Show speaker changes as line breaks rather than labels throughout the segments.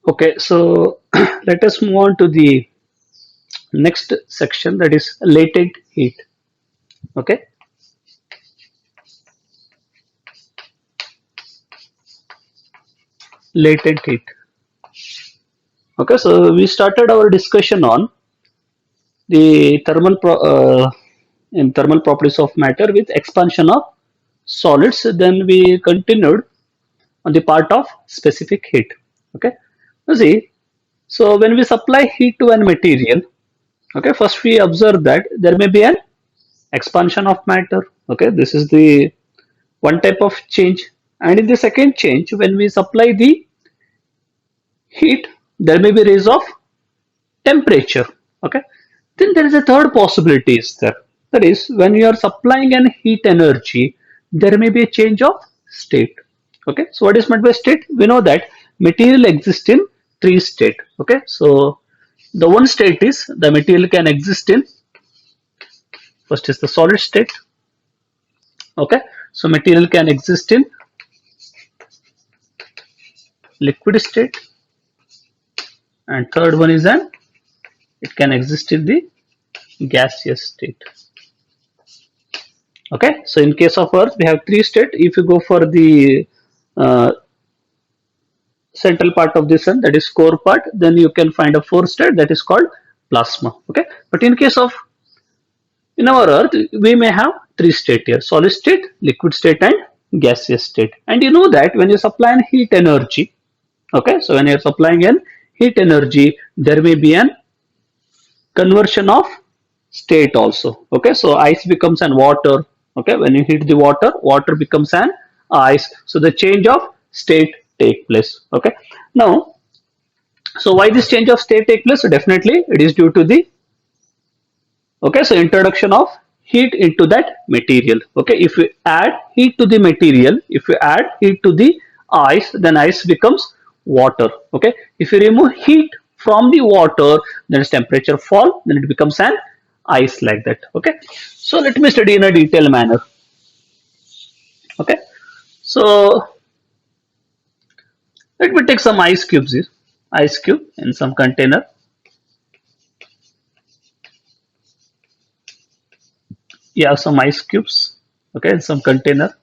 Okay, so let us move on to the next section, that is latent heat. Okay, latent heat. Okay, so we started our discussion on the in thermal properties of matter with expansion of solids. Then we continued on the part of specific heat. Okay, you see, so when we supply heat to an material, okay, first we observe that there may be an expansion of matter. Okay, this is the one type of change. And in the second change, when we supply the heat, there may be rise of temperature. Okay, then there is a third possibility is there, that is when you are supplying an heat energy, there may be a change of state. Okay, so what is meant by state? We know that material exists in three state. Okay, so the one state is the material can exist in, first is the solid state. Okay, so material can exist in liquid state, and third one is an, it can exist in the gaseous state. Okay, so in case of earth we have three state. If you go for the uh, central part of the sun, that is core part, then you can find a fourth state, that is called plasma. Okay, but in case of, in our earth we may have three state here: solid state, liquid state, and gaseous state. And you know that when you supply an heat energy, okay, so when you're supplying an heat energy, there may be an conversion of state also. Okay, so ice becomes an water. Okay, when you heat the water, water becomes an ice, so the change of state take place. Okay, now, so why this change of state take place? So definitely it is due to the, okay, so introduction of heat into that material. Okay, if we add heat to the material, if we add heat to the ice, then ice becomes water. Okay, if you remove heat from the water, then its temperature fall, then it becomes an ice, like that. Okay, so let me study in a detailed manner. Okay, so let me take some ice cubes here, ice cube in some container. You have some ice cubes, okay, in some container.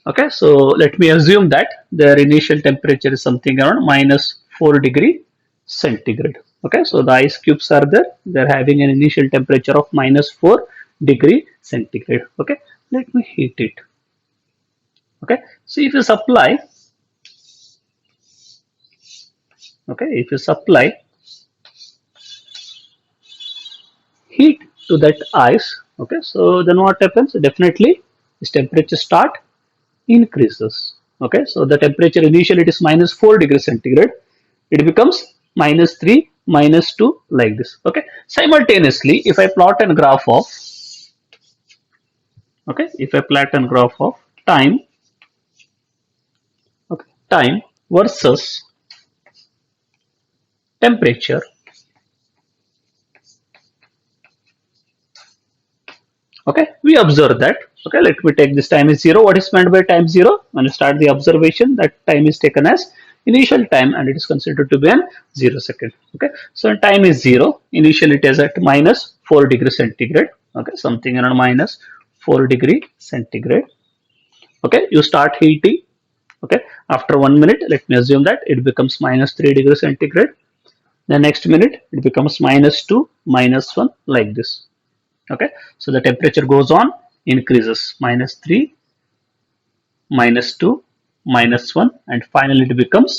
Okay, so let me assume that their initial temperature is something around -4 degree centigrade. Okay, so the ice cubes are there, they're having an initial temperature of -4 degree centigrade. Okay, let me heat it. Okay, so if you supply, okay, if you supply heat to that ice, okay, so then what happens? Definitely this temperature start increases. Okay, so the temperature initially it is -4 degree centigrade, it becomes -3, -2, like this. Okay, simultaneously if I plot a graph of, okay, if I plot a graph of time, okay, time versus temperature, okay, we observe that, okay, let me take this time is 0. What is meant by time 0? When you start the observation, that time is taken as initial time and it is considered to be an 0 second. Okay, so when time is 0, initially it is at -4 degree centigrade. Okay, something around -4 degree centigrade. Okay, you start heating. Okay, after 1 minute, let me assume that it becomes -3 degree centigrade. The next minute it becomes -2, -1, like this. Okay, so the temperature goes on, increases, -3, -2, -1, and finally it becomes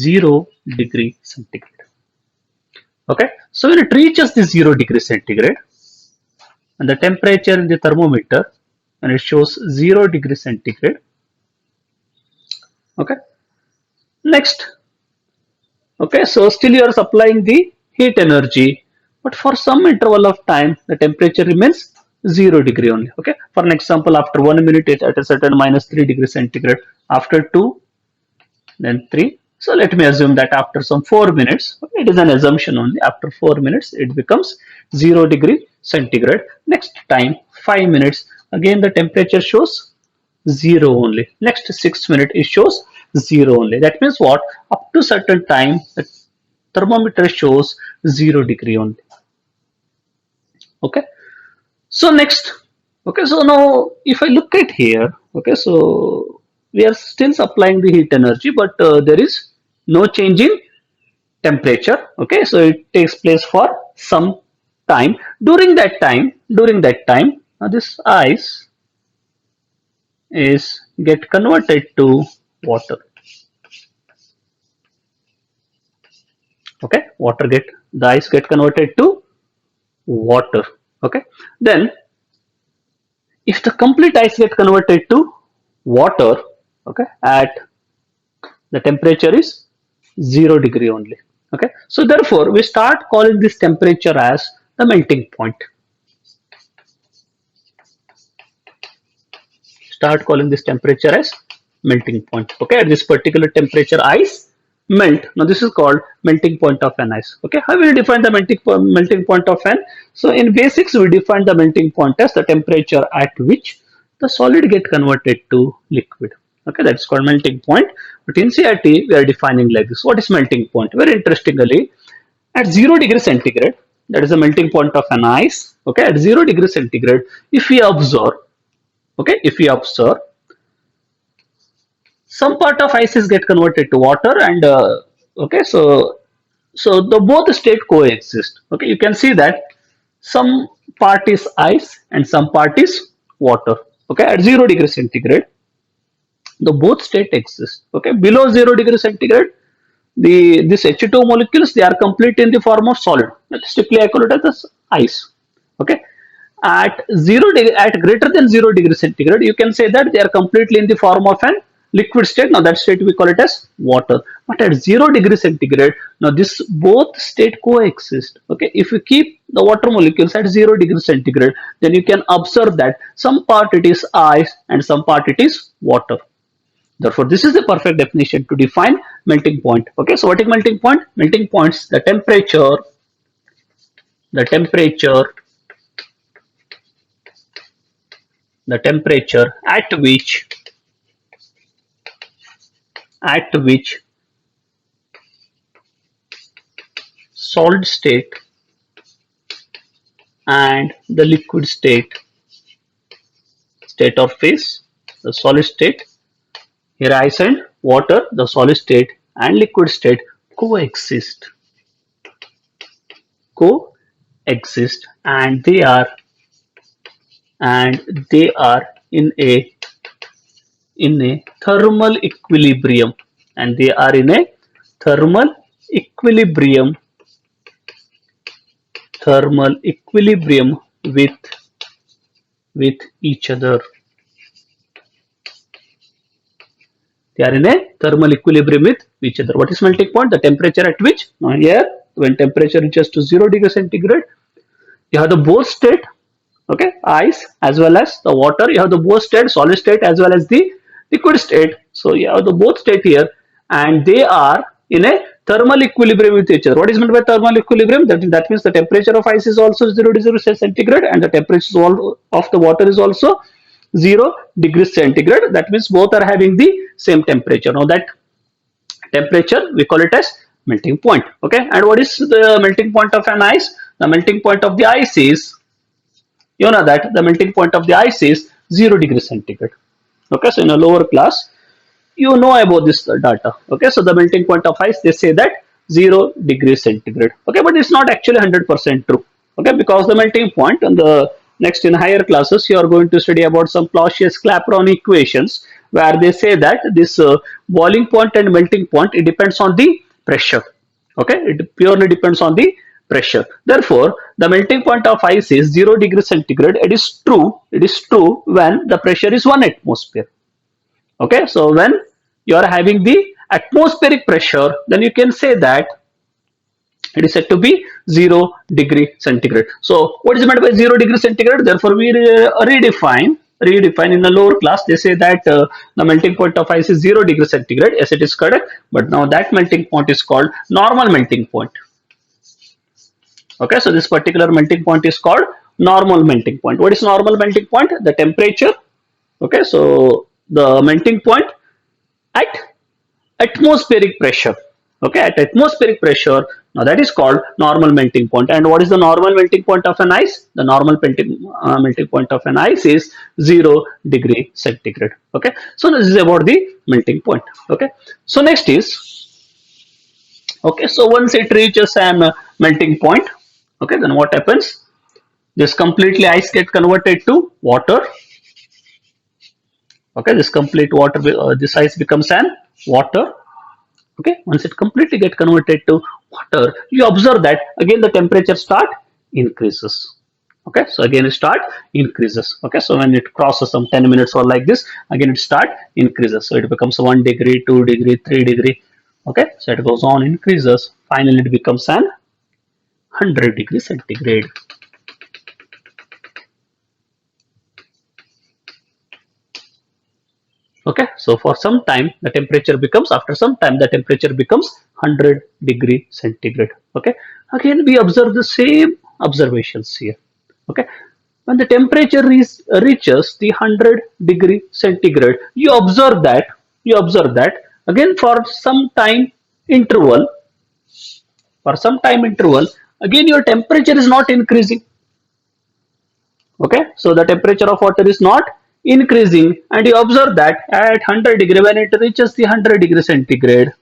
0 degree centigrade. Okay, so when it reaches the 0 degree centigrade, and the temperature in the thermometer, and it shows 0 degree centigrade. Okay, next, okay, so still you are supplying the heat energy, but for some interval of time the temperature remains 0 degree only. Okay, for an example, after 1 minute it at a certain -3 degree centigrade, after 2, then 3. So let me assume that after some 4 minutes, okay, it is an assumption only, after 4 minutes it becomes 0 degree centigrade. Next time 5 minutes, again the temperature shows 0 only. Next 6 minutes it shows 0 only. That means what? Up to certain time, the thermometer shows 0 degree only. Okay. So next, okay, so now if I look at here, okay, so we are still supplying the heat energy, but there is no change in temperature. Okay, so it takes place for some time. During that time, this ice is get converted to water. Okay, the ice get converted to water. Okay, then if the complete ice get converted to water, okay, at the temperature is 0 degree only. Okay, so therefore we start calling this temperature as the melting point. Start calling this temperature as melting point. Okay, at this particular temperature ice melt. Now this is called melting point of an ice. Okay, how will you define the melting point of an? So in basics we define the melting point as the temperature at which the solid get converted to liquid. Okay, that's called melting point. But in CRT we are defining like this. What is melting point? Very interestingly, at 0 degree centigrade, that is the melting point of an ice. Okay, at 0 degree centigrade, if we observe, okay, if we observe, some part of ices get converted to water, and okay, so the both state coexist. Okay, you can see that some part is ice and some part is water. Okay, at 0 degree centigrade, the both state exist. Okay, below 0 degree centigrade, this H2 molecules, they are complete in the form of solid. Strictly I call it as ice. Okay, at 0 degree, at greater than 0 degree centigrade, you can say that they are completely in the form of an liquid state. Now that state we call it as water. But at 0 degree centigrade, now this both state coexist. Okay, if you keep the water molecules at 0 degree centigrade, then you can observe that some part it is ice and some part it is water. Therefore, this is the perfect definition to define melting point. Okay, so what is melting point? Melting points, the temperature the temperature at which solid state and the liquid state of phase, the solid state, here ice and water, the solid state and liquid state coexist and they are in a thermal equilibrium, and they are in a thermal equilibrium with each other. They are in a thermal equilibrium with each other. What is melting point? The temperature at which, now here when temperature reaches to 0 degree centigrade, you have the both state, okay, ice as well as the water. You have the both state, solid state as well as the liquid state. So you have the both state here, and they are in a thermal equilibrium with each other. What is meant by thermal equilibrium? That means the temperature of ice is also 0 degree centigrade and the temperature of the water is also 0 degree centigrade. That means both are having the same temperature. Now that temperature we call it as melting point. Okay, and what is the melting point of an ice? The melting point of the ice is, you know that the melting point of the ice is 0 degree centigrade. Okay, so in a lower class you know about this data. Okay, so the melting point of ice, they say that 0 degree centigrade. Okay, but it's not actually 100% true. Okay, because the melting point, and the next in higher classes you are going to study about some Clausius-Clapeyron equations, where they say that this boiling point and melting point, it depends on the pressure. Okay, it purely depends on the pressure. Therefore, the melting point of ice is 0 degree centigrade. It is true when the pressure is 1 atmosphere. Okay, so when you are having the atmospheric pressure, then you can say that it is said to be 0 degree centigrade. So what is meant by 0 degree centigrade? Therefore we redefine in the lower class. They say that the melting point of ice is 0 degree centigrade. Yes, it is correct, but now that melting point is called normal melting point. Okay, so this particular melting point is called normal melting point. What is normal melting point? The temperature. Okay, so the melting point at atmospheric pressure. Okay, at atmospheric pressure, now that is called normal melting point. And what is the normal melting point of an ice? The normal melting point of an ice is 0 degree centigrade. Okay, so this is about the melting point. Okay, so next is, okay, so once it reaches an melting point, okay, then what happens? This completely ice get converted to water. Okay, this complete water, this ice becomes an water. Okay, once it completely get converted to water, you observe that again the temperature start increases. Okay, so again it start increases. Okay, so when it crosses some 10 minutes or like this, again it start increases, so it becomes 1 degree, 2 degree, 3 degree. Okay, so it goes on increases, finally it becomes an 100 degree centigrade. Okay, so for some time the temperature becomes, after some time the temperature becomes 100 degree centigrade. Okay, again we observe the same observations here. Okay, when the temperature reaches the 100 degree centigrade, you observe that again for some time interval, again your temperature is not increasing. Okay, so the temperature of water is not increasing, and you observe that at 100 degree, when it reaches the 100 degree centigrade,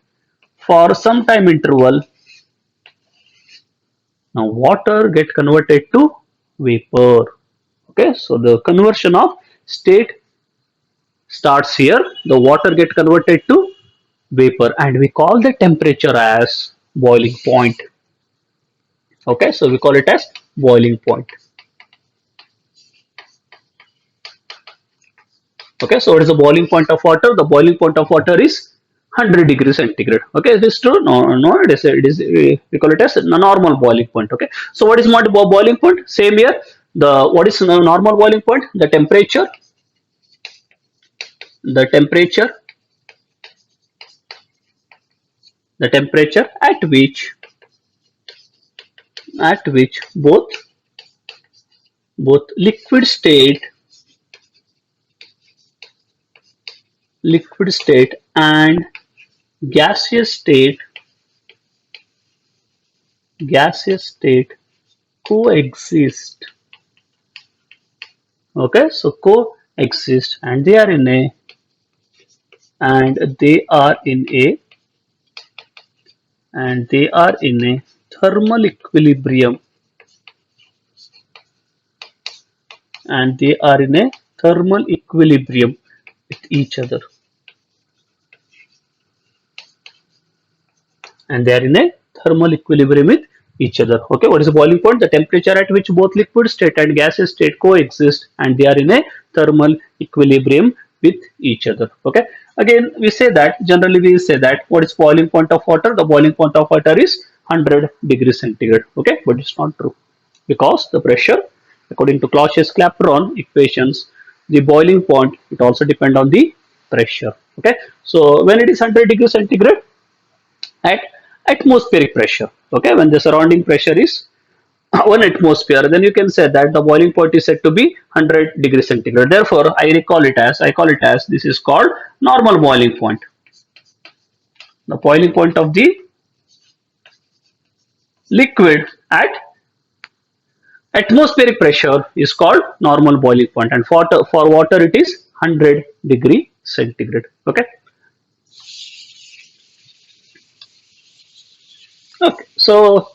for some time interval, now water get converted to vapor. Okay, so the conversion of state starts here. The water get converted to vapor, and we call the temperature as boiling point. Okay, so we call it as boiling point. Okay, so what is the boiling point of water? The boiling point of water is 100 degrees centigrade. Okay, is this true? No, no, it is we call it as a normal boiling point. Okay, so what is my boiling point? Same here. The what is the normal boiling point? The temperature the temperature at which both liquid state and gaseous state coexist. Okay, so coexist, and they are in a thermal equilibrium, with each other, Okay, what is the boiling point? The temperature at which both liquid state and gaseous state coexist, and they are in a thermal equilibrium with each other. Okay, again we say that, generally we say that, what is boiling point of water? The boiling point of water is 100 degrees centigrade. Okay, but it's not true, because the pressure, according to Clausius-Clapeyron equations, the boiling point, it also depend on the pressure. Okay, so when it is 100 degrees centigrade at atmospheric pressure, okay, when the surrounding pressure is 1 atmosphere, then you can say that the boiling point is said to be 100 degrees centigrade. Therefore I call it as this is called normal boiling point. The boiling point of the liquid at atmospheric pressure is called normal boiling point, and for water it is 100 degree centigrade. Okay, so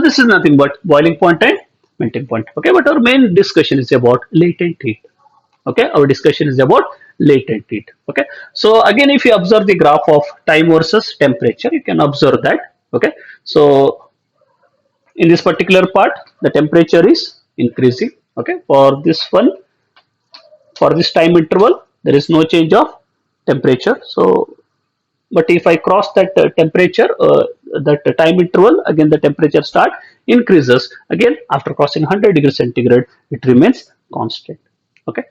this is nothing but boiling point and melting point. Okay, but our main discussion is about latent heat. Okay, our discussion is about latent heat. Okay, so again if you observe the graph of time versus temperature, you can observe that. Okay, so in this particular part the temperature is increasing. Okay, for this time interval there is no change of temperature. So but if I cross that temperature, that time interval, again the temperature start increases. Again after crossing 100 degrees centigrade, it remains constant. Okay,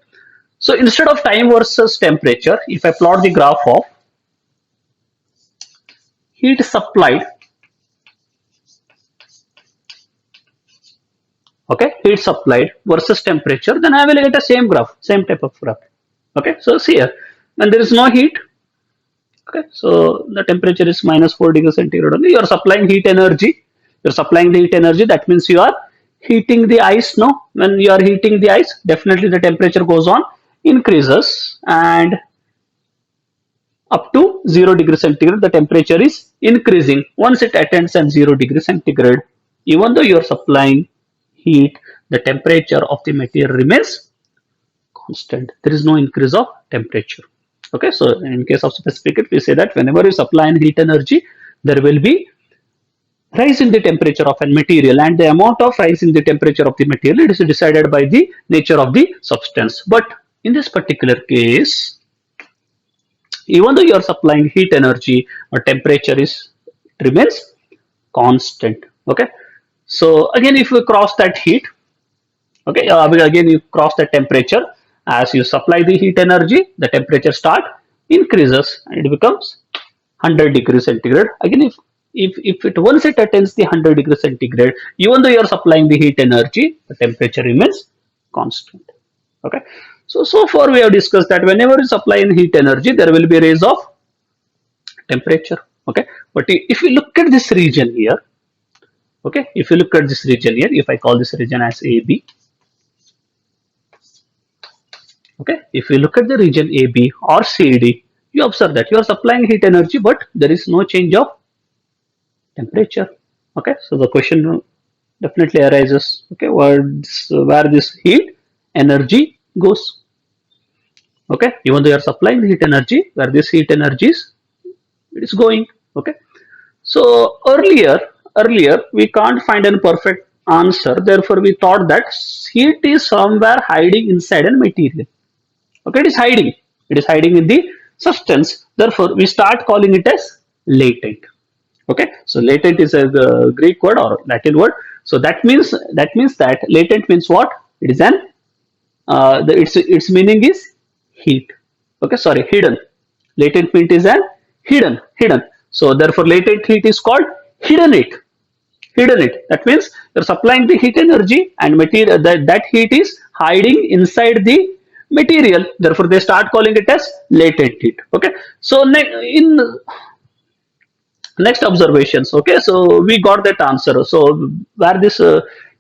so instead of time versus temperature, if I plot the graph of heat supplied, okay, heat supplied versus temperature, then I will get a same type of graph. Okay, so see here, when there is no heat, Okay, so the temperature is minus 4 degrees centigrade only. You are supplying heat energy. You are supplying the heat energy. That means you are heating the ice. No, when you are heating the ice, definitely the temperature goes on increases, and up to 0 degree centigrade the temperature is increasing. Once it attains at 0 degree centigrade, even though you are supplying heat, the temperature of the material remains constant. There is no increase of temperature. Okay, so in case of specific heat, we say that whenever you supply heat energy, there will be rise in the temperature of a material, and the amount of rise in the temperature of the material, it is decided by the nature of the substance. But in this particular case, even though you are supplying heat energy, temperature is remains constant. Okay, so again, if we cross that heat, okay, again you cross the temperature. As you supply the heat energy, the temperature start increases and it becomes 100 degrees centigrade. Again, if it once it attains the 100 degrees centigrade, even though you are supplying the heat energy, the temperature remains constant. Okay, so far we have discussed that whenever you supply in heat energy, there will be a rise of temperature. Okay, but if you look at this region here, okay, if you look at this region here, if I call this region as AB, okay, if you look at the region AB or CD, you observe that you are supplying heat energy, but there is no change of temperature. Okay, so the question definitely arises, okay, where this heat energy goes. Okay, even though you are supplying the heat energy, where this heat energy is, it is going. Okay, so earlier we can't find a perfect answer, therefore we thought that heat is somewhere hiding inside a material. Okay, it is hiding in the substance, therefore we start calling it as latent. Okay, so latent is a Greek word or Latin word. So that latent means what? It is an its meaning is heat. Okay, sorry, hidden. Latent mean is an hidden. So therefore latent heat is called hidden heat. Hidden heat, that means you're supplying the heat energy and material, that heat is hiding inside the material, therefore they start calling it as latent heat. Okay, so in next observations, okay, so we got that answer. So where this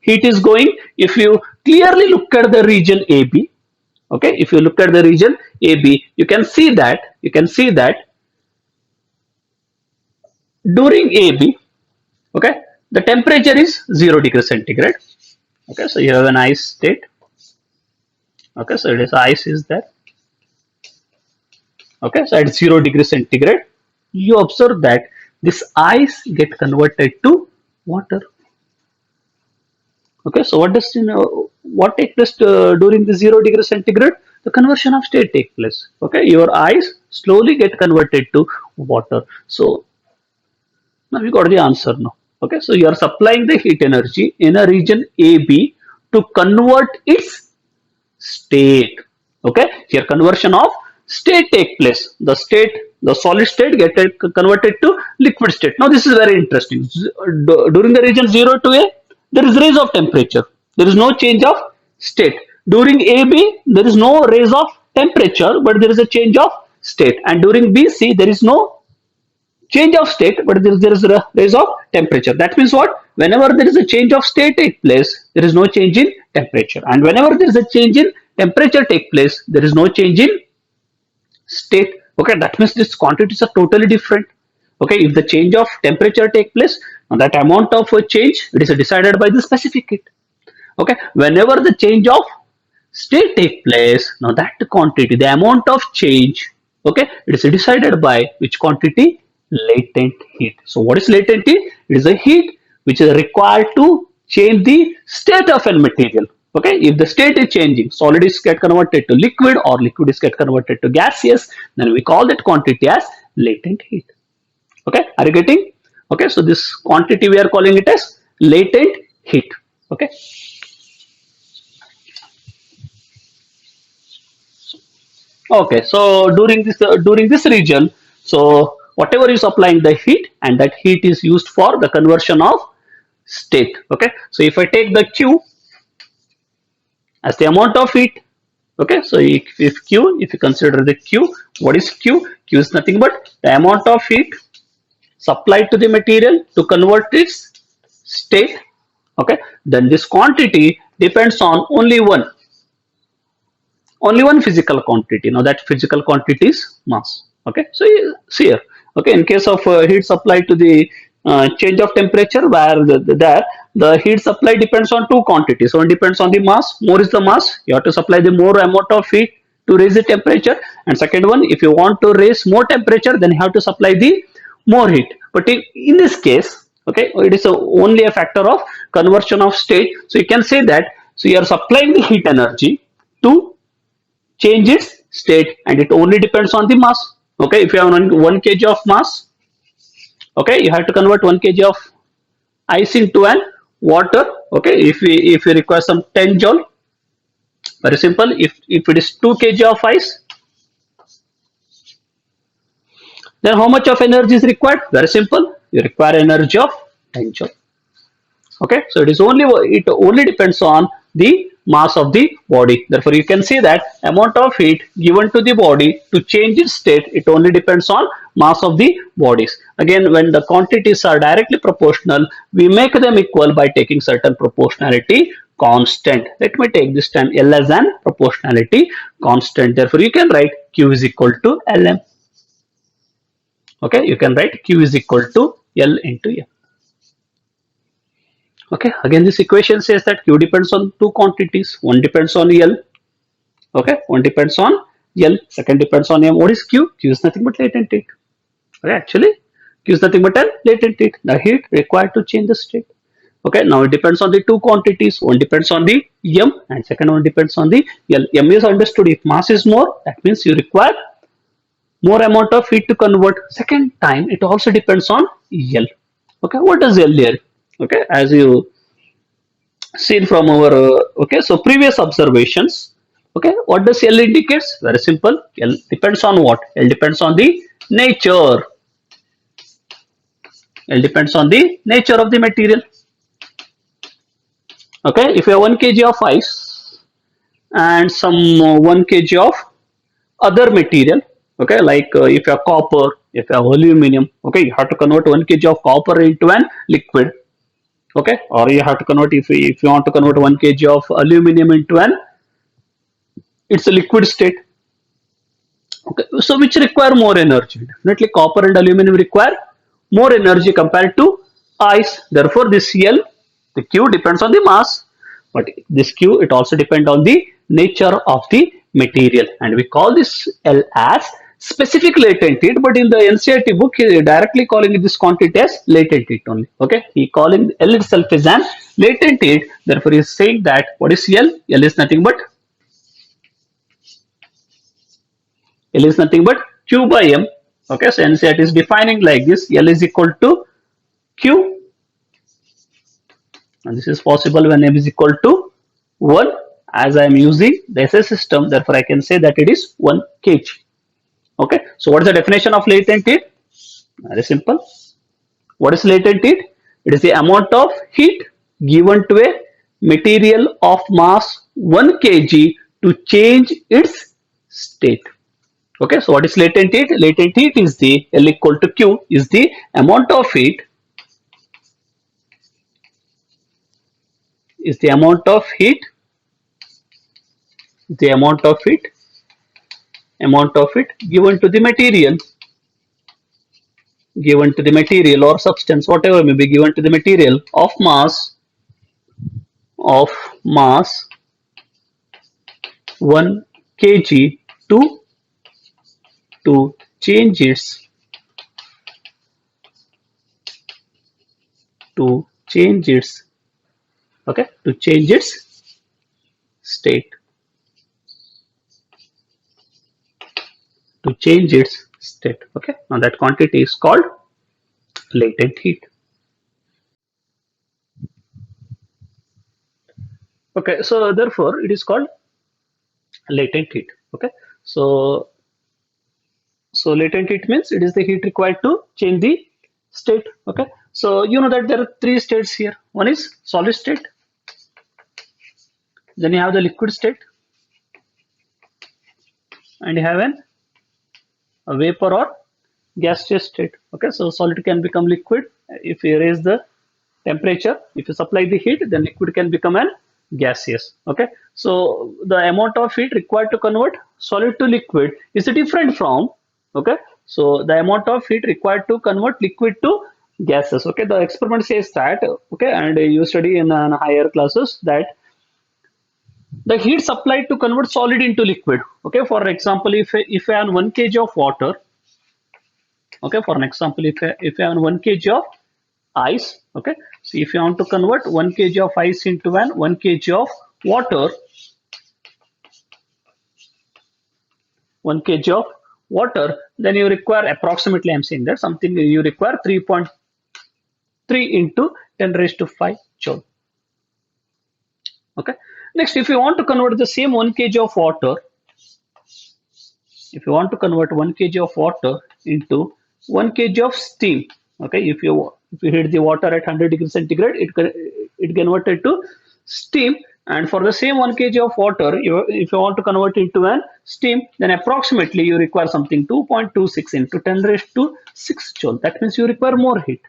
heat is going, if you clearly look at the region AB, okay, if you look at the region AB, you can see that during AB, okay, the temperature is 0 degree centigrade. Okay, so you have an ice state. Okay, so it is ice is there. Okay, so at 0 degree centigrade, you observe that this ice get converted to water. Okay, so what takes place during the 0 degree centigrade? The conversion of state take place. Okay, your ice slowly get converted to water. So now we got the answer now. Okay, so you are supplying the heat energy in a region AB to convert its state. Okay, here conversion of state take place. The solid state get converted to liquid state. Now this is very interesting. During the region 0 to A, there is rise of temperature. There is no change of state. During AB, there is no rise of temperature, but there is a change of state. And during BC, there is no change of state, but there is a rise of temperature. That means what? Whenever there is a change of state take place, there is no change in temperature. And whenever there is a change in temperature take place, there is no change in state. Okay, that means these quantities are totally different. Okay, if the change of temperature take place, that amount of change, it is decided by the specific heat. Okay, whenever the change of state take place, now that quantity, the amount of change, okay, it is decided by which quantity? Latent heat. So what is latent heat? It is a heat which is required to change the state of a material. Okay, if the state is changing, solid is get converted to liquid or liquid is get converted to gaseous, then we call that quantity as latent heat. Okay, are you getting? Okay, so this quantity we are calling it as latent heat. Okay. Okay, so during this region, so whatever is applying the heat, and that heat is used for the conversion of state. Okay, so if I take the Q as the amount of heat, okay, so if Q, if you consider the Q, what is Q? Q is nothing but the amount of heat supplied to the material to convert its state. Okay, then this quantity depends on only one physical quantity. Now that physical quantity is mass. Okay, so see here. Okay, in case of heat supply to the change of temperature, where the heat supply depends on two quantities. One depends on the mass. More is the mass, you have to supply the more amount of heat to raise the temperature. And second one, if you want to raise more temperature, then you have to supply the more heat. But in this case, okay, it is only a factor of conversion of state. So you can say that, so you are supplying the heat energy to change its state, and it only depends on the mass. Okay, if you have 1 kg of mass, okay, you have to convert 1 kg of ice into an water. Okay, if we require some 10 joule, very simple. If it is 2 kg of ice, then how much of energy is required? Very simple, you require energy of 10 joule. Okay, so it only depends on the mass of the body. Therefore you can see that amount of heat given to the body to change its state, it only depends on mass of the bodies. Again, when the quantities are directly proportional, we make them equal by taking certain proportionality constant. Let me take this time L as an proportionality constant. Therefore you can write Q is equal to Lm. Okay, you can write Q is equal to L into M. Okay, again this equation says that Q depends on two quantities. One depends on L. Okay, one depends on L, second depends on M. What is Q? Q is nothing but latent heat. Okay, actually Q is nothing but a latent heat, the heat required to change the state. Okay, now it depends on the two quantities. One depends on the M and second one depends on the L. M is understood. If mass is more, that means you require more amount of heat to convert. Second time, it also depends on L. Okay, what does L here? Okay, as you seen from our okay, so previous observations. Okay, what does L indicates? Very simple, L depends on what? L depends on the nature. L depends on the nature of the material. Okay, if you have 1 kg of ice and some 1 kg of other material, okay, like if you have copper, if you have aluminum, okay, you have to convert 1 kg of copper into an liquid. Okay, or you have to convert, if you want to convert 1 kg of aluminum into an, it's a liquid state. Okay, so which require more energy? Definitely copper and aluminum require more energy compared to ice. Therefore this L, the Q depends on the mass, but this Q, it also depends on the nature of the material, and we call this L as specific latent heat. But in the NCERT book, he is directly calling this quantity as latent heat only. Okay, he calling L itself as an latent heat. Therefore he is saying that what is L? L is nothing but Q by M. Okay, so NCERT is defining like this: L is equal to Q, and this is possible when M is equal to 1. As I am using the SI system, therefore I can say that it is 1 kg. Okay, so what is the definition of latent heat? Very simple. What is latent heat? It is the amount of heat given to a material of mass 1 kg to change its state. Okay, so what is latent heat? Latent heat is the L equal to Q, is the amount of heat, is the amount of heat, the amount of heat, amount of heat given to the material, given to the material or substance, whatever may be given to the material of mass 1 kg to change its, to change its, okay, to change its state, to change its state. Okay, now that quantity is called latent heat. Okay, so therefore it is called latent heat. Okay, so latent heat means it is the heat required to change the state. Okay, so you know that there are three states here. One is solid state, then you have the liquid state, and you have an a vapor or gaseous state. Okay, so solid can become liquid if you raise the temperature. If you supply the heat, then liquid can become an gaseous. Okay, so the amount of heat required to convert solid to liquid is different from, okay, so the amount of heat required to convert liquid to gases. Okay, the experiment says that, okay, and you study in higher classes that the heat supplied to convert solid into liquid. Okay, for example, if I have 1 kg of water, okay, for an example, if I have 1 kg of ice, okay, so if you want to convert 1 kg of ice into an 1 kg of water, 1 kg of water, then you require approximately, I'm saying that something, you require 3.3 into 10 raised to 5 joule. Okay, next, if you want to convert the same 1 kg of water, if you want to convert 1 kg of water into 1 kg of steam, okay, if you heat the water at 100 degrees centigrade, it converted to steam. And for the same 1 kg of water, if you want to convert it into an steam, then approximately you require something 2.26 into 10 raised to 6 joule. That means you require more heat.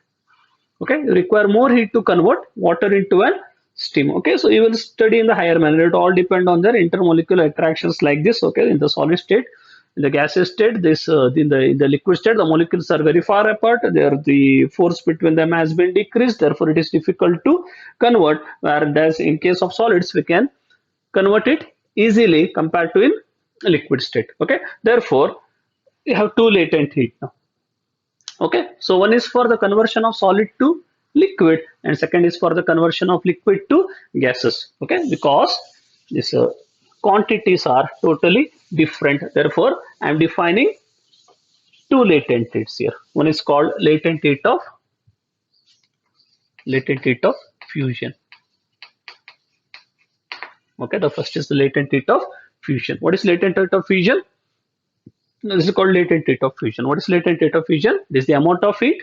Okay, you require more heat to convert water into an steam. Okay, so you will study in the higher manner. It all depend on their intermolecular interactions like this. Okay, in the solid state, in the gaseous state, this in the liquid state, the molecules are very far apart. There, the force between them has been decreased. Therefore, it is difficult to convert. Whereas in case of solids, we can convert it easily compared to in liquid state. Okay, therefore, you have two latent heat now. Okay, so one is for the conversion of solid to liquid, and second is for the conversion of liquid to gases. Okay, because these quantities are totally different. Therefore, I am defining two latent heats here. One is called latent heat of fusion. Okay, the first is the latent heat of fusion. What is latent heat of fusion? This is called latent heat of fusion. What is latent heat of fusion? This is the amount of heat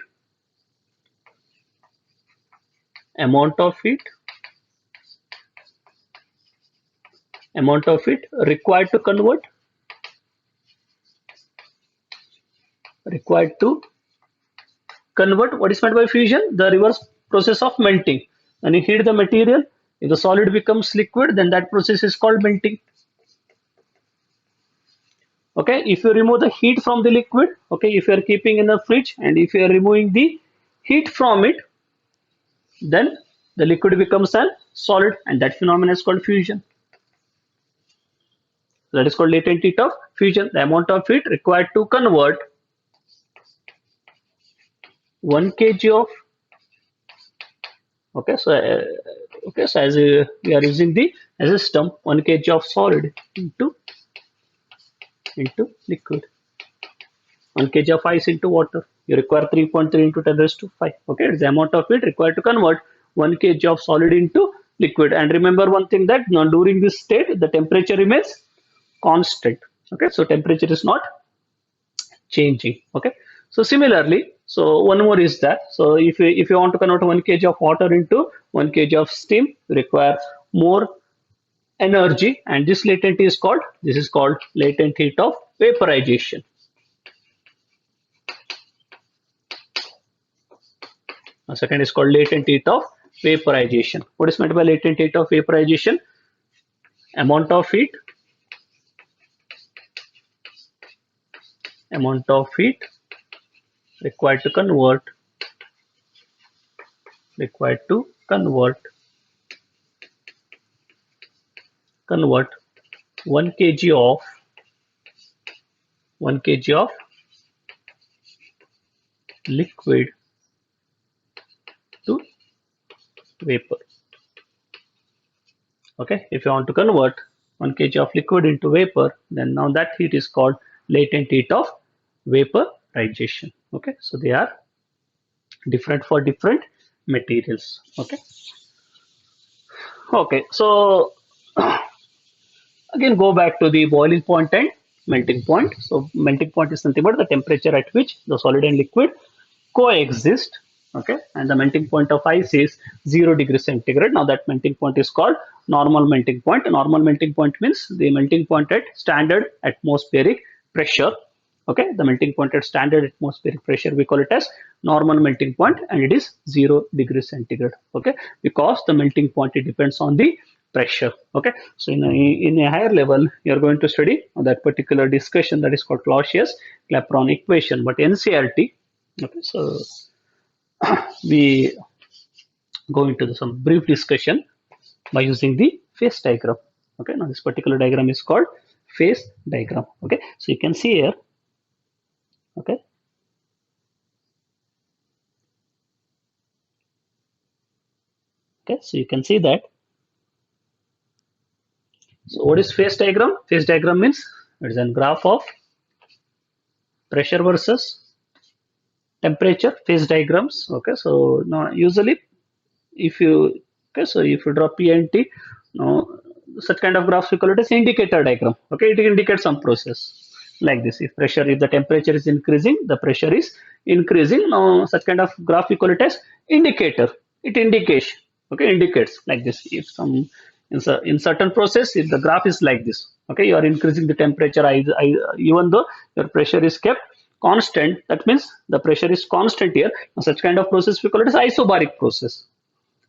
required to convert what is meant by fusion? The reverse process of melting. When you heat the material, if the solid becomes liquid, then that process is called melting. Okay, if you remove the heat from the liquid, okay, if you are keeping in the fridge and if you are removing the heat from it, then the liquid becomes a solid, and that phenomenon is called fusion. That is called latent heat of fusion. The amount of heat required to convert 1 kg of, okay, so as we are using the system, 1 kg of solid into liquid, 1 kg of ice into water, you require 3.3 into 10 raised to 5. Okay, it's the amount of heat required to convert 1 kg of solid into liquid. And remember one thing, that now during this state the temperature remains constant. Okay, so temperature is not changing. Okay, so similarly, so one more is that, so if you want to convert 1 kg of water into 1 kg of steam, you require more energy, and this latent is called latent heat of vaporization. The second is called latent heat of vaporization. What is meant by latent heat of vaporization? Amount of heat required to convert 1 kg of liquid to vapor. Okay, if you want to convert 1 kg of liquid into vapor, then now that heat is called latent heat of vaporization. Okay, so they are different for different materials. Okay, so again go back to the boiling point and melting point. So melting point is nothing but the temperature at which the solid and liquid coexist. Okay, and the melting point of ice is 0 degrees centigrade. Now that melting point is called normal melting point. Normal melting point means the melting point at standard atmospheric pressure. Okay, the melting point at standard atmospheric pressure, we call it as normal melting point, and it is 0 degrees centigrade. Okay, because the melting point, it depends on the pressure. Okay, so in a higher level, you are going to study that particular discussion, that is called Clausius-Clapeyron equation. But NCERT, okay, so we go into some brief discussion by using the phase diagram. Okay, now this particular diagram is called phase diagram. Okay, so you can see here. Okay, okay, so you can see that. So what is phase diagram? Phase diagram means it is a graph of pressure versus temperature, phase diagrams. Okay, so now usually if you, okay, so if you draw P and T, now such kind of graphs we call it as indicator diagram. Okay, it indicates some process like this. If pressure, if the temperature is increasing, the pressure is increasing. Now such kind of graph we call it as indicator. It indicates, okay, indicates like this. If some in certain process, if the graph is like this, okay, you are increasing the temperature, even though your pressure is kept constant, that means the pressure is constant here. Now, such kind of process we call it as isobaric process.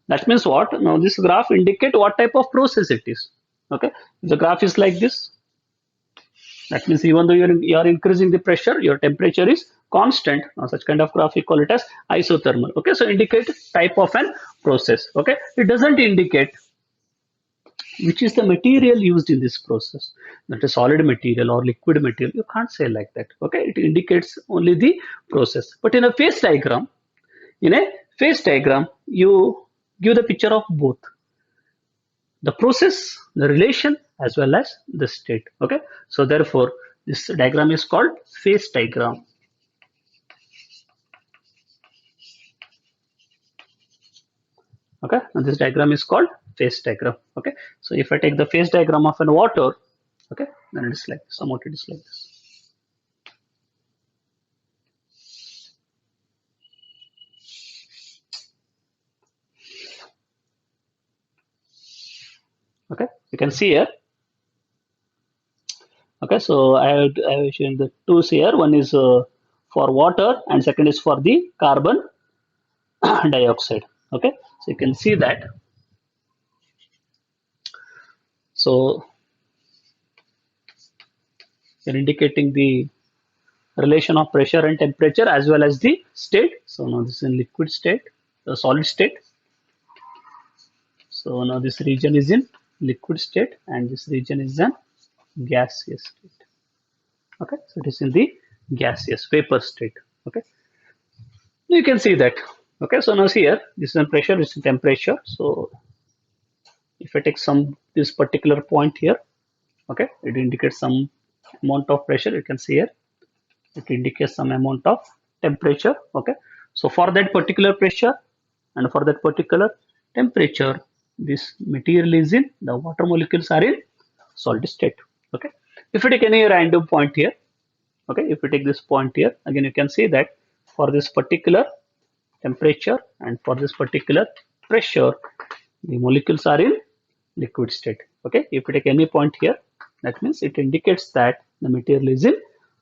That means what? Now this graph indicate what type of process it is. Okay, if the graph is like this, that means even though you are increasing the pressure, your temperature is constant. Now such kind of graph we call it as isothermal. Okay, so indicate type of an process. Okay, it doesn't indicate which is the material used in this process, that is solid material or liquid material. You can't say like that. Okay, it indicates only the process. But in a phase diagram, you give the picture of both the process, the relation, as well as the state. Okay, so therefore this diagram is called phase diagram. Okay, and this diagram is called phase diagram. Okay, so if I take the phase diagram of an water, okay, then it is like somewhat it is like this. Okay, you can see here. Okay, so I have shown the two here. One is for water, and second is for the carbon dioxide. Okay, so you can see that. So you're indicating the relation of pressure and temperature as well as the state. So now this is in liquid state, the solid state. So now this region is in liquid state and this region is in gaseous state. Okay, so it is in the gaseous vapor state. Okay, you can see that. Okay, so now see here, this is in pressure, this is temperature. So if I take this particular point here, okay, it indicates some amount of pressure. You can see here, it indicates some amount of temperature. Okay, so for that particular pressure and for that particular temperature, this material is in, the water molecules are in solid state. Okay, if you take any random point here, okay, if you take this point here, again you can see that for this particular temperature and for this particular pressure, the molecules are in liquid state. Okay, if you take any point here, that means it indicates that the material is in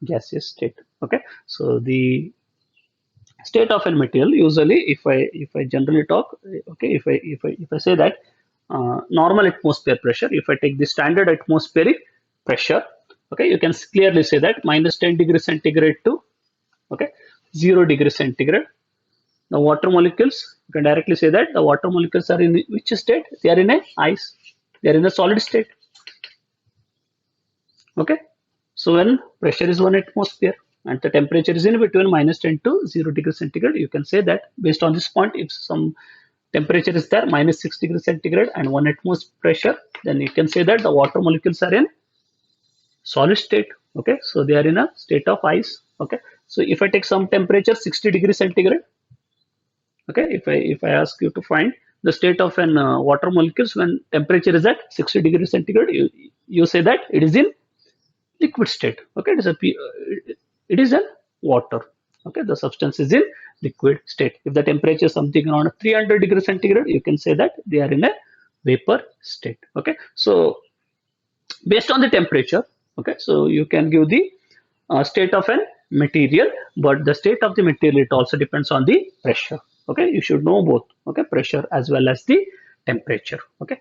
gaseous state. Okay, so the state of a material, usually if I generally talk, okay, if I say that normal atmosphere pressure, if I take the standard atmospheric pressure, okay, you can clearly say that minus 10 degrees centigrade to, okay, 0 degrees centigrade. The water molecules, you can directly say that the water molecules are in which state? They are in a ice. They are in a solid state. Okay, so when pressure is 1 atmosphere and the temperature is in between minus 10 to 0 degrees centigrade, you can say that based on this point, if some temperature is there minus 6 degrees centigrade and 1 atmosphere pressure, then you can say that the water molecules are in solid state. Okay, so they are in a state of ice. Okay, so if I take some temperature 60 degrees centigrade, okay, if I ask you to find the state of an water molecules when temperature is at 60 degrees centigrade, you say that it is in liquid state. Okay, it is in water. Okay, the substance is in liquid state. If the temperature is something around 300 degrees centigrade, you can say that they are in a vapor state. Okay, so based on the temperature, okay, so you can give the state of an material, but the state of the material, it also depends on the pressure. Okay, you should know both. Okay, pressure as well as the temperature. Okay,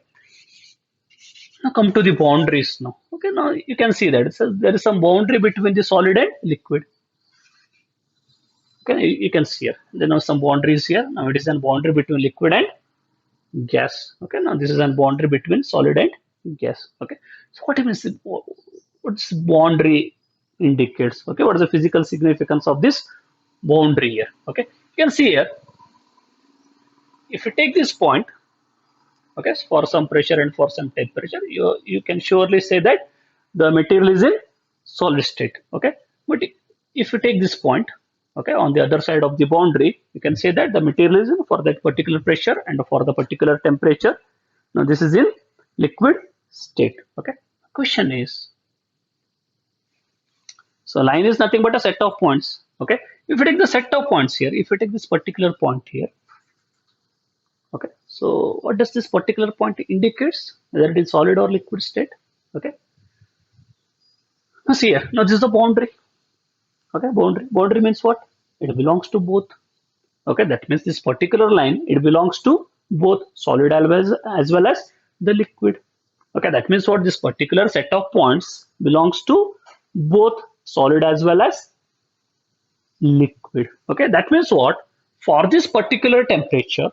now come to the boundaries now. Okay, now you can see that there is some boundary between the solid and liquid. Okay, you can see here there are some boundaries here. Now it is a boundary between liquid and gas. Okay, now this is a boundary between solid and gas. Okay, so what means what's boundary indicates? Okay, what is the physical significance of this boundary here? Okay, you can see here, if you take this point, okay, for some pressure and for some temperature, you can surely say that the material is in solid state. Okay, but if you take this point, okay, on the other side of the boundary, you can say that the material is in for that particular pressure and for the particular temperature. Now this is in liquid state. Okay, question is, so line is nothing but a set of points. Okay, if you take the set of points here, if you take this particular point here, okay, so what does this particular point indicates? Whether it is solid or liquid state. Okay, now see here, now this is the boundary. Okay, boundary means what? It belongs to both. Okay, that means this particular line, it belongs to both solid as well as the liquid. Okay, that means what? This particular set of points belongs to both solid as well as liquid. Okay, that means what? For this particular temperature,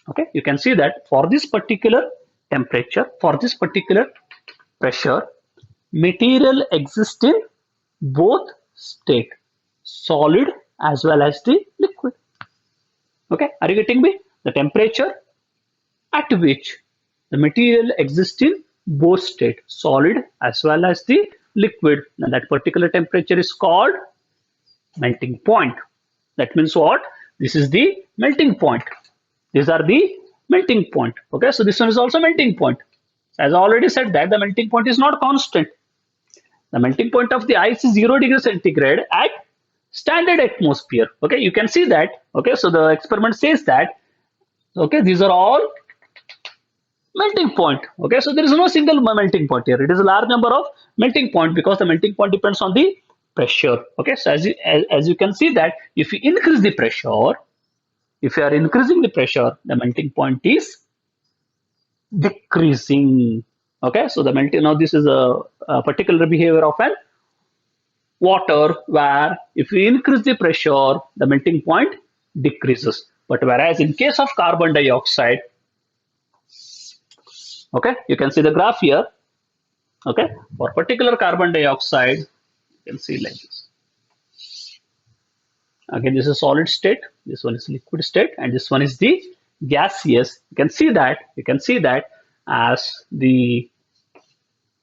okay, you can see that for this particular temperature, for this particular pressure, material exists in both state, solid as well as the liquid. Okay, are you getting me? The temperature at which the material exists in both state, solid as well as the liquid. Now that particular temperature is called melting point. That means what? This is the melting point. These are the melting point. Okay, so this one is also melting point. As I already said that the melting point is not constant. The melting point of the ice is 0 degrees centigrade at standard atmosphere. Okay, you can see that. Okay, so the experiment says that. Okay, these are all melting point. Okay, so there is no single melting point here. It is a large number of melting point because the melting point depends on the pressure. Okay, so as you can see that if you increase the pressure, if you are increasing the pressure, the melting point is decreasing. Okay, so the melting, now this is a particular behavior of an water where if you increase the pressure, the melting point decreases. But whereas in case of carbon dioxide, okay, you can see the graph here. Okay, for particular carbon dioxide, you can see like this. Again, this is solid state, this one is liquid state, and this one is the gaseous. You can see that as the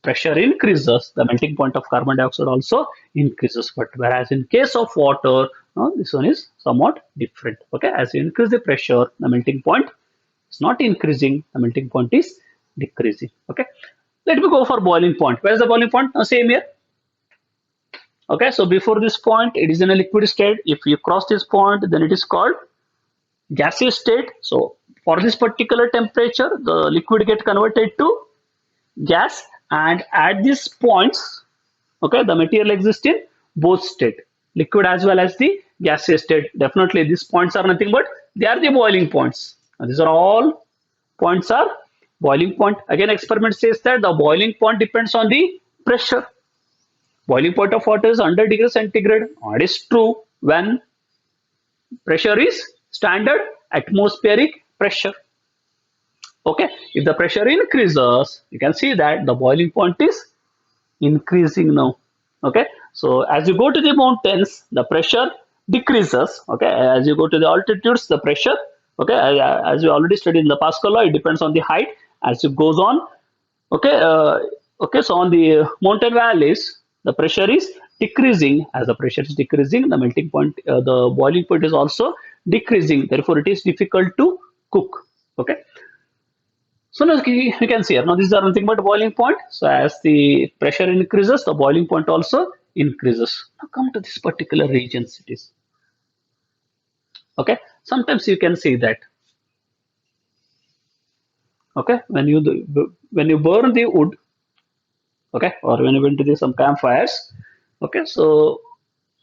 pressure increases, the melting point of carbon dioxide also increases. But whereas in case of water, this one is somewhat different. Okay, as you increase the pressure, the melting point is not increasing, the melting point is decreasing. Okay, let me go for boiling point. Where is the boiling point? Same here. Okay, so before this point, it is in a liquid state. If you cross this point, then it is called gaseous state. So for this particular temperature, the liquid get converted to gas, and at these points, okay, the material exists in both state, liquid as well as the gaseous state. Definitely these points are nothing but they are the boiling points. And these are all points are boiling point. Again, experiment says that the boiling point depends on the pressure. Boiling point of water is 100 degrees centigrade. It is true when pressure is standard atmospheric pressure. Okay, if the pressure increases, you can see that the boiling point is increasing now. Okay, so as you go to the mountains, the pressure decreases. Okay, as you go to the altitudes, the pressure, okay, as we already studied in the Pascal law, it depends on the height as it goes on. Okay, okay, so on the mountain valleys, the pressure is decreasing. As the pressure is decreasing, the melting point, the boiling point is also decreasing. Therefore, it is difficult to cook. Okay. So now you can see here, now these are nothing but boiling point. So as the pressure increases, the boiling point also increases. Now come to this particular regions it is. Okay, sometimes you can see that. Okay, when you burn the wood, okay, or when you went to some campfires, okay. So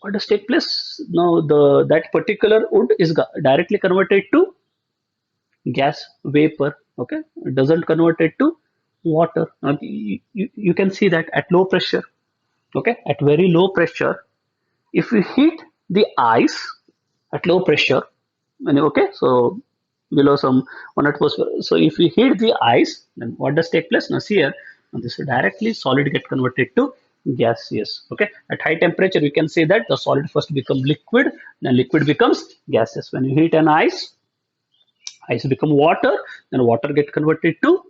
what does take place now? That particular wood is directly converted to gas vapor, okay. It doesn't convert it to water. Now, you can see that at low pressure, okay, at very low pressure, if we heat the ice at low pressure, and okay, so below some 1 atmosphere, so if we heat the ice, then what does take place? Now see here, now this is directly solid get converted to gaseous, okay. At high temperature we can say that the solid first become liquid, then liquid becomes gaseous. When you heat an ice become water, then water get converted to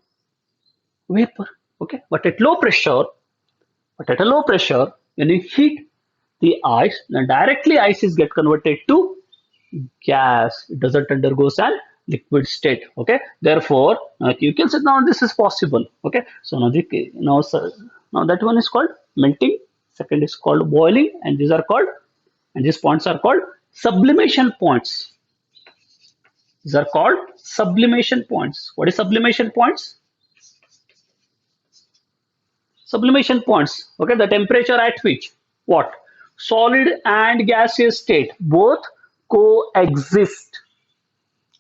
vapor, okay. But at a low pressure, when you heat the ice, then directly ice get converted to gas. It doesn't undergo an liquid state, okay. Therefore, you can say now this is possible, okay. So now that one is called melting, second is called boiling, and these points are called sublimation points. These are called sublimation points. What is sublimation points? Sublimation points, okay, the temperature at which what? Solid and gaseous state both coexist.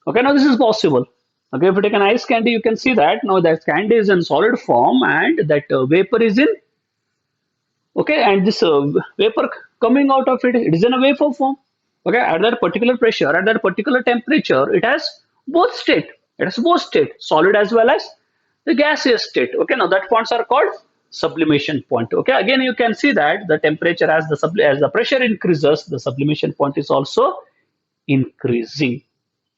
Okay, now this is possible. Okay, if you take an ice candy, you can see that now that candy is in solid form and that vapor is in, okay, and this vapor coming out of it, it is in a vapor form. Okay, at that particular pressure, at that particular temperature, it has both state. It has both state, solid as well as the gaseous state. Okay, now that points are called sublimation point. Okay, again you can see that the temperature as the pressure increases, the sublimation point is also increasing.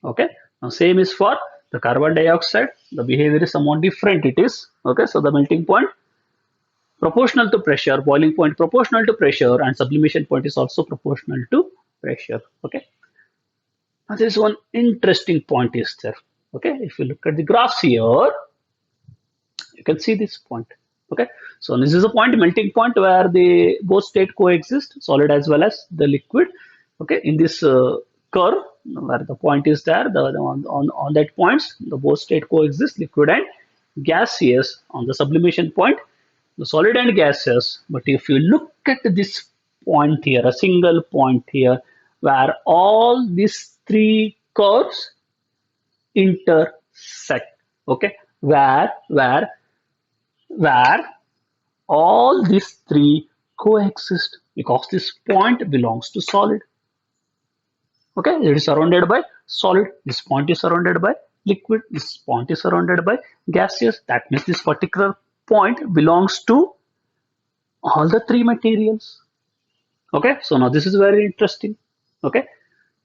Okay, now same is for the carbon dioxide. The behavior is somewhat different. It is okay. So the melting point proportional to pressure, boiling point proportional to pressure, and sublimation point is also proportional to pressure. Okay. Now there is one interesting point is there. Okay, if you look at the graphs here, you can see this point. Okay, so this is a point, melting point, where the both state coexist, solid as well as the liquid. Okay, in this curve where the point is there, on that points, the both state coexist, liquid and gaseous. On the sublimation point, the solid and gaseous. But if you look at this point here, a single point here, where all these three curves intersect, okay, where all these three coexist, because this point belongs to solid. Okay, it is surrounded by solid. This point is surrounded by liquid. This point is surrounded by gaseous. That means this particular point belongs to all the three materials. Okay, so now this is very interesting. Okay,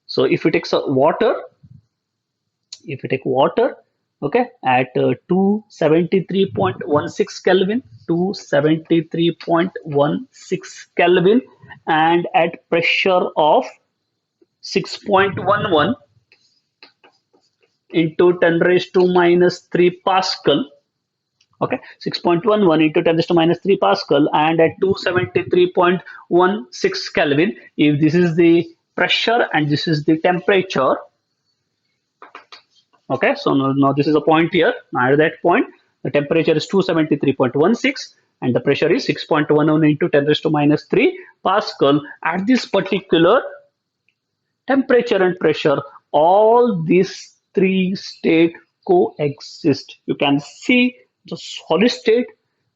so if we take water, okay, at 273.16 Kelvin, 273.16 Kelvin, and at pressure of 6.11 into 10 raised to minus 3 Pascal. Okay, 6.11 into 10 raised to minus 3 Pascal, and at 273.16 Kelvin, if this is the pressure and this is the temperature. Okay, so now this is a point here. Now at that point, the temperature is 273.16 and the pressure is 6.11 into 10 raised to minus 3 Pascal. At this particular temperature and pressure, all these three states coexist. You can see the solid state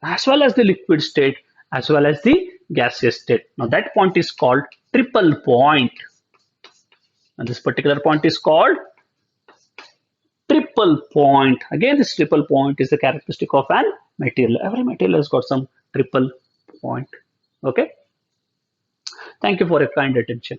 as well as the liquid state as well as the gaseous state. Now that point is called triple point. And this particular point is called triple point. Again, this triple point is the characteristic of an material. Every material has got some triple point. Okay. Thank you for your kind attention.